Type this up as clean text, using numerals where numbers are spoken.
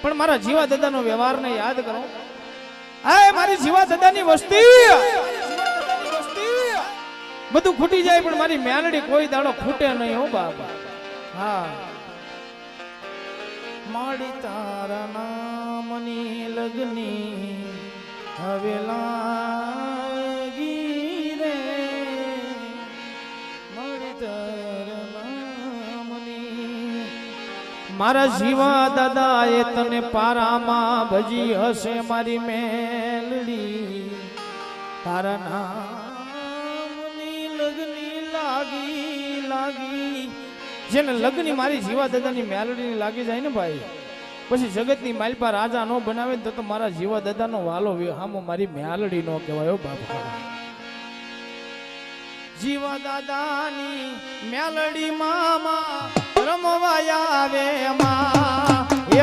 પણ મારા જીવા દાદાનો વ્યવહારને યાદ કરો. આ મારી જીવા દાદાની વસ્તી બધું ખૂટી જાય પણ મારી મેલડી કોઈ દાડો ખૂટે નહીં હો બાબા. હા માડી તારા નામની લગની હવે લાગી રે, માડી તારા નામની. મારા જીવા દાદા એ તને પારામાં ભજી હશે મારી મેલડી, તારા નામની લગની લાગી લાગી. જેને લગની મારી જીવા દાદાની મેલડી લાગી જાય ને ભાઈ, પછી જગતની માલપા રાજા નો બનાવે તો મારા જીવા દાદાનો વાલો હામો મારી મેલડી નો કહેવાય બાપા. જીવા દાદાની મેલડી મામા રમવા આવે માં,